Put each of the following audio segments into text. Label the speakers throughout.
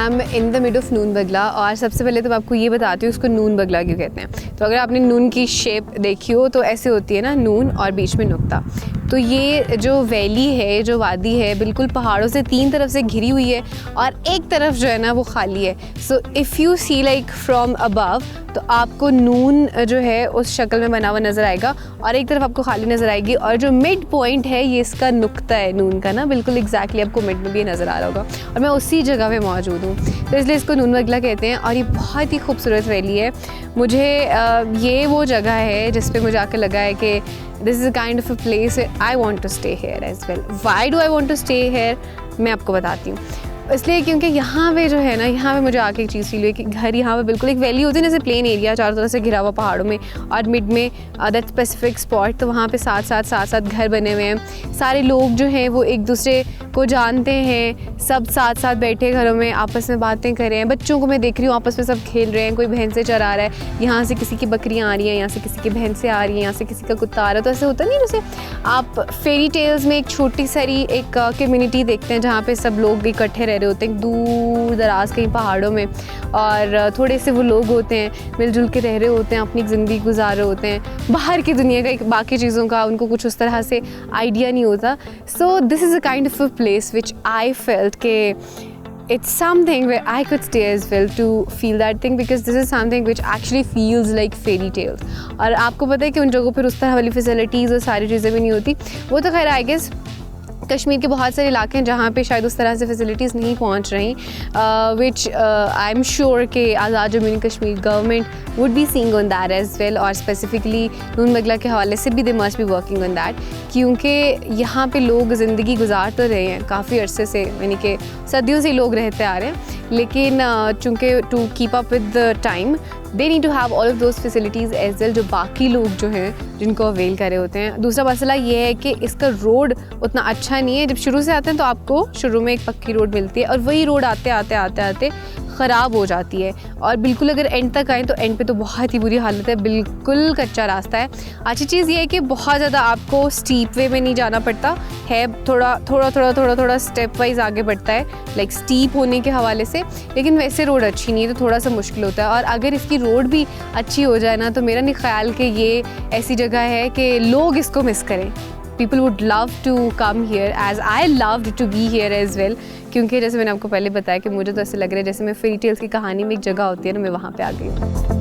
Speaker 1: M in the mid of Noon Bagla. और सबसे पहले तो मैं आपको ये बताती हूँ उसको नून बगला क्यों कहते हैं। तो अगर आपने नून की शेप देखी हो तो ऐसे होती है ना, नून और बीच में नुक्ता। तो ये जो वैली है, जो वादी है, बिल्कुल पहाड़ों से 3 तरफ से घिरी हुई है और एक तरफ जो है ना वो खाली है। So if you see like from above तो आपको नून जो है उस शक्ल में बना हुआ नज़र आएगा और एक तरफ आपको खाली नज़र आएगी। और जो मिड पॉइंट है ये इसका नुक्ता है नून का ना, बिल्कुल एग्जैक्टली आपको मिड में भी ये नज़र आ रहा होगा और मैं उसी जगह पे मौजूद हूँ, तो इसलिए इसको नून बगला कहते हैं। और ये बहुत ही खूबसूरत वैली है। मुझे ये वो जगह है जिस पे मुझे आकर लगा है कि this is a kind of a place I want to stay here as well. Why do I want to stay here, मैं आपको बताती हूँ। इसलिए क्योंकि यहाँ पे जो है ना, यहाँ पे मुझे आके एक चीज़ फील हुई कि घर यहाँ पे बिल्कुल एक वैली होती है जैसे प्लेन एरिया चारों तरफ से घिरा हुआ पहाड़ों में, और मिड में दैट स्पेसिफिक स्पॉट, तो वहाँ पे साथ साथ घर बने हुए हैं। सारे लोग जो हैं वो एक दूसरे को जानते हैं, सब साथ साथ बैठे घरों में आपस में बातें कर रहे हैं। बच्चों को मैं देख रही हूँ आपस में सब खेल रहे हैं, कोई भैंसे चरा रहा है, यहाँ से किसी की बकरियाँ आ रही हैं, यहाँ से किसी की भैंसें आ रही हैं, यहाँ से किसी का कुत्ता आ रहा है। तो ऐसे होता नहीं जैसे आप फेरी टेल्स में एक छोटी सारी एक कम्युनिटी देखते हैं जहाँ पे सब लोग इकट्ठे रह रहे होते हैं दूर दराज कहीं पहाड़ों में, और थोड़े से वो लोग होते हैं मिलजुल के रह रहे होते हैं, अपनी ज़िंदगी गुजार रहे होते हैं, बाहर की दुनिया का बाकी चीज़ों का उनको कुछ उस तरह से आइडिया नहीं होता। So this is a kind of a place which I felt के it's something where I could stay as well to feel that thing, because this is something which actually feels like fairy tales। और आपको पता है कि उन जगहों पर उस तरह वाली फैसिलिटीज़ और सारी चीज़ें भी नहीं होती। वो तो खैर आई गेस कश्मीर के बहुत सारे इलाके हैं जहाँ पे शायद उस तरह से फैसिलिटीज़ नहीं पहुँच रही, विच आई एम श्योर कि Azad Jammu and Kashmir government would be seeing on that as well. और स्पेसिफिकली नून बगला के हवाले से भी they must be working on that, क्योंकि यहाँ पे लोग ज़िंदगी गुजार तो रहे हैं काफ़ी अरसे से, यानी कि सदियों से लोग रहते आ रहे हैं, लेकिन चूँकि to keep up with the time they need to have all of those facilities as well जो बाकी लोग जो हैं जिनको अवेल कर रहे होते हैं। दूसरा मसला ये है कि इसका रोड उतना अच्छा नहीं है। जब शुरू से आते हैं तो आपको शुरू में एक पक्की रोड मिलती है और वही रोड आते आते ख़राब हो जाती है, और बिल्कुल अगर एंड तक आएँ तो एंड पे तो बहुत ही बुरी हालत है, बिल्कुल कच्चा रास्ता है। अच्छी चीज़ ये है कि बहुत ज़्यादा आपको स्टीप वे में नहीं जाना पड़ता है, थोड़ा स्टेप वाइज आगे बढ़ता है लाइक स्टीप होने के हवाले से, लेकिन वैसे रोड अच्छी नहीं है तो थोड़ा सा मुश्किल होता है। और अगर इसकी रोड भी अच्छी हो जाए ना तो मेरा नहीं ख्याल कि ये ऐसी जगह है कि लोग इसको मिस करें। People would love to come here as I loved to be here as well, क्योंकि जैसे मैंने आपको पहले बताया कि मुझे तो ऐसे लग रहा है जैसे मैं फेरी टेल्स की कहानी में एक जगह होती है ना, मैं वहाँ पे आ गई हूँ।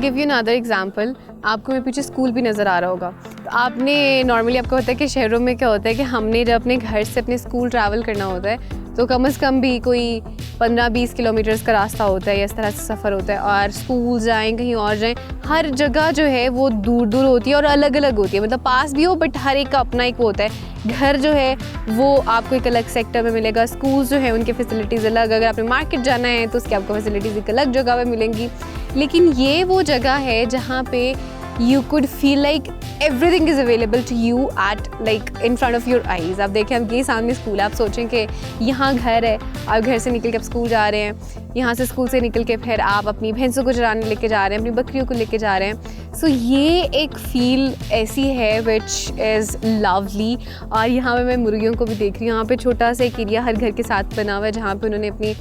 Speaker 1: Give you another example. आपको मेरे पीछे स्कूल भी नज़र आ रहा होगा। तो आपने नॉर्मली आपको होता है कि शहरों में क्या होता है कि हमने जब अपने घर से अपने स्कूल ट्रैवल करना होता है तो कम से कम भी कोई 15-20 किलोमीटर्स का रास्ता होता है या इस तरह से सफ़र होता है, और स्कूल जाएं कहीं और जाएं, हर जगह जो है वो दूर दूर होती है और अलग अलग होती है, मतलब पास भी हो बट हर एक का अपना एक वो होता है। घर जो है वो आपको एक अलग सेक्टर में मिलेगा, स्कूल जो है उनकी फैसिलिटीज़ अलग, अगर आपने मार्केट जाना है तो उसकी आपको फैसिलिटीज़ एक अलग जगह पे मिलेंगी। लेकिन ये वो जगह है जहाँ पे you could feel like everything is available to you at like in front of your eyes। आप देखें, अब ये सामने स्कूल है, आप सोचें कि यहाँ घर है, आप घर से निकल के आप स्कूल जा रहे हैं, यहाँ से स्कूल से निकल के फिर आप अपनी भैंसों को चराने लेके जा रहे हैं, अपनी बकरियों को लेके जा रहे हैं। सो ये एक फील ऐसी है विच इज़ लवली। और यहाँ पे मैं मुर्गियों को भी देख रही हूँ, यहाँ पे छोटा सा एक एरिया हर घर के साथ बना हुआ है जहाँ पे उन्होंने अपनी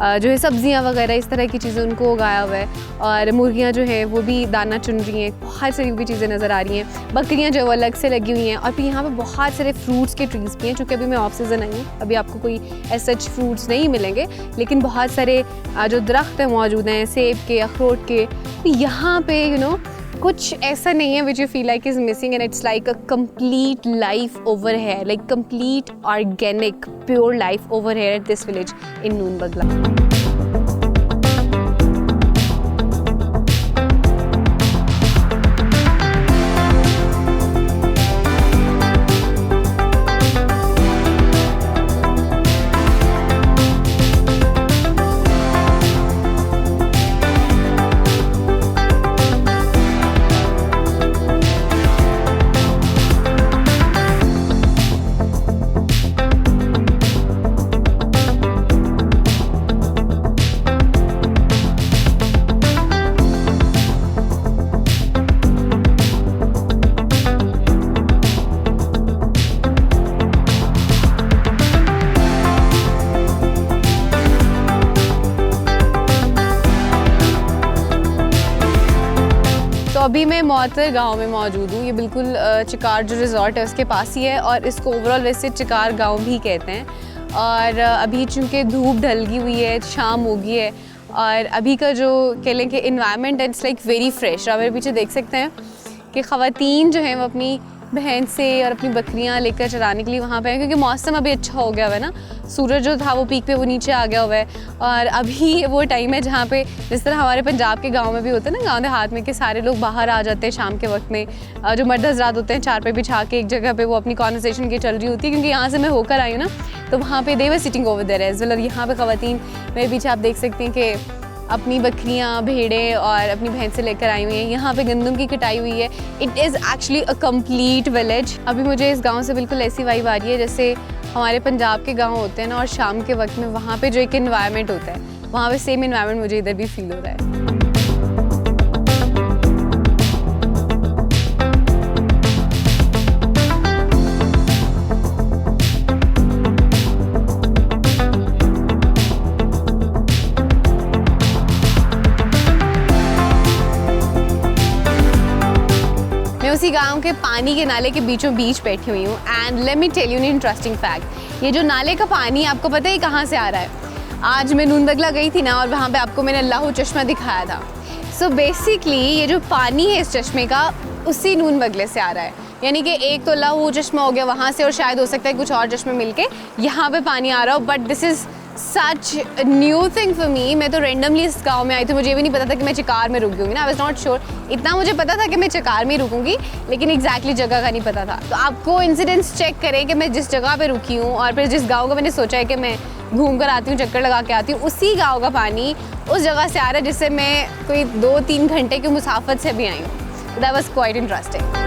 Speaker 1: जो है सब्जियां वगैरह इस तरह की चीज़ें उनको उगाया हुआ है। और मुर्गियां जो हैं वो भी दाना चुन रही हैं, बहुत सारी भी चीज़ें नज़र आ रही हैं। बकरियां जो वो अलग से लगी हुई हैं। और फिर यहाँ पे बहुत सारे फ्रूट्स के ट्रीज़ भी हैं, चूँकि अभी मैं ऑफ सीज़न आई हूँ, अभी आपको कोई ऐसे सच फ्रूट्स नहीं मिलेंगे, लेकिन बहुत सारे जो दरख्त हैं मौजूद हैं, सेब के, अखरोट के। यहाँ पे कुछ ऐसा नहीं है which you feel like is missing, and it's like a complete life over here, like complete organic pure life over here at this village in Noon Bagla. तो अभी मैं मौतर गांव में मौजूद हूँ। ये बिल्कुल चिकार जो रिज़ॉर्ट है उसके पास ही है, और इसको ओवरऑल वैसे चिकार गांव भी कहते हैं। और अभी चूँकि धूप ढलगी हुई है, शाम हो गई है, और अभी का जो कह लें कि environment it's like very fresh. आप मेरे पीछे देख सकते हैं कि ख़वातीन जो हैं वो अपनी बहन से और अपनी बकरियां लेकर चराने के लिए वहाँ पे हैं, क्योंकि मौसम अभी अच्छा हो गया हुआ है ना। सूरज जो था वो पीक पे वो नीचे आ गया हुआ है, और अभी वो टाइम है जहाँ पे जिस तरह हमारे पंजाब के गांव में भी होता है ना, गांव देहात में, कि सारे लोग बाहर आ जाते हैं शाम के वक्त में। जो मर्द हज़रात होते हैं चार पे बिछा के एक जगह पे वो अपनी कॉन्वर्सेशन की चल रही होती है, क्योंकि यहाँ से मैं होकर आई हूँ ना, तो वहाँ पर they were sitting over there as well. और यहाँ पर ख़वातीन मेरे पीछे आप देख सकती हैं कि अपनी बकरियां, भेड़ें और अपनी भैंस से लेकर आई हुई हैं। यहाँ पे गंदम की कटाई हुई है। It is actually a complete village. अभी मुझे इस गांव से बिल्कुल ऐसी वाइब आ रही है जैसे हमारे पंजाब के गांव होते हैं ना, और शाम के वक्त में वहाँ पे जो एक इन्वायरमेंट होता है, वहाँ पे सेम इन्वायरमेंट मुझे इधर भी फील हो रहा है। उसी गांव के पानी के नाले के बीचों बीच बैठी हुई हूँ, and let me tell you an interesting fact. ये जो नाले का पानी आपको पता है कहाँ से आ रहा है? आज मैं नून बगला गई थी ना, और वहाँ पे आपको मैंने अल्लाह चश्मा दिखाया था। सो बेसिकली ये जो पानी है इस चश्मे का, उसी नून बगले से आ रहा है। यानी कि एक तो अल्लाह चश्मा हो गया वहाँ से, और शायद हो सकता है कुछ और चश्मे मिलके यहाँ पे पानी आ रहा हो, but this is such new thing for me. मैं तो रेंडमली इस गांव में आई थी, मुझे भी नहीं पता था कि मैं चिकार में रुकूंगी ना। I was not sure. इतना मुझे पता था कि मैं चिकार में रुकूंगी, लेकिन एग्जैक्टली जगह का नहीं पता था। तो आप कोइंसिडेंस चेक करें कि मैं जिस जगह पे रुकी हूँ, और फिर जिस गांव का मैंने सोचा है कि मैं घूम कर आती हूँ, चक्कर लगा के आती हूँ, उसी गाँव का पानी उस जगह से आ रहा है जिससे मैं कोई 2-3 घंटे की मुसाफत से भी आई हूँ। That was quite interesting.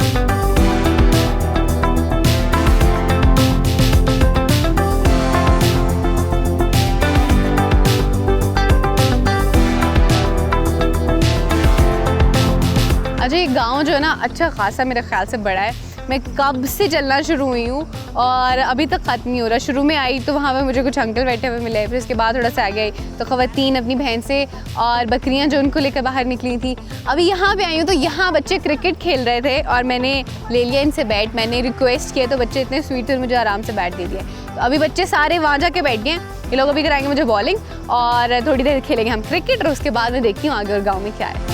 Speaker 1: अच्छा, ये गांव जो है ना अच्छा खासा मेरे ख्याल से बड़ा है। मैं कब से चलना शुरू हुई हूँ और अभी तक ख़त्म नहीं हो रहा। शुरू में आई तो वहाँ पे मुझे कुछ अंकल बैठे हुए मिले, फिर उसके बाद थोड़ा सा आगे आई तो ख़वातीन अपनी बहन से और बकरियाँ जो उनको लेकर बाहर निकली थी। अभी यहाँ पे आई हूँ तो यहाँ बच्चे क्रिकेट खेल रहे थे और मैंने ले लिया इनसे बैट। मैंने रिक्वेस्ट किया तो बच्चे इतने स्वीट थे, मुझे आराम से बैट दे दिया। तो अभी बच्चे सारे वहाँ जाके बैठ गए। ये लोग अभी कराएंगे मुझे बॉलिंग और थोड़ी देर खेलेंगे हम क्रिकेट, और उसके बाद मैं देखती हूँ आगे और गाँव में क्या है।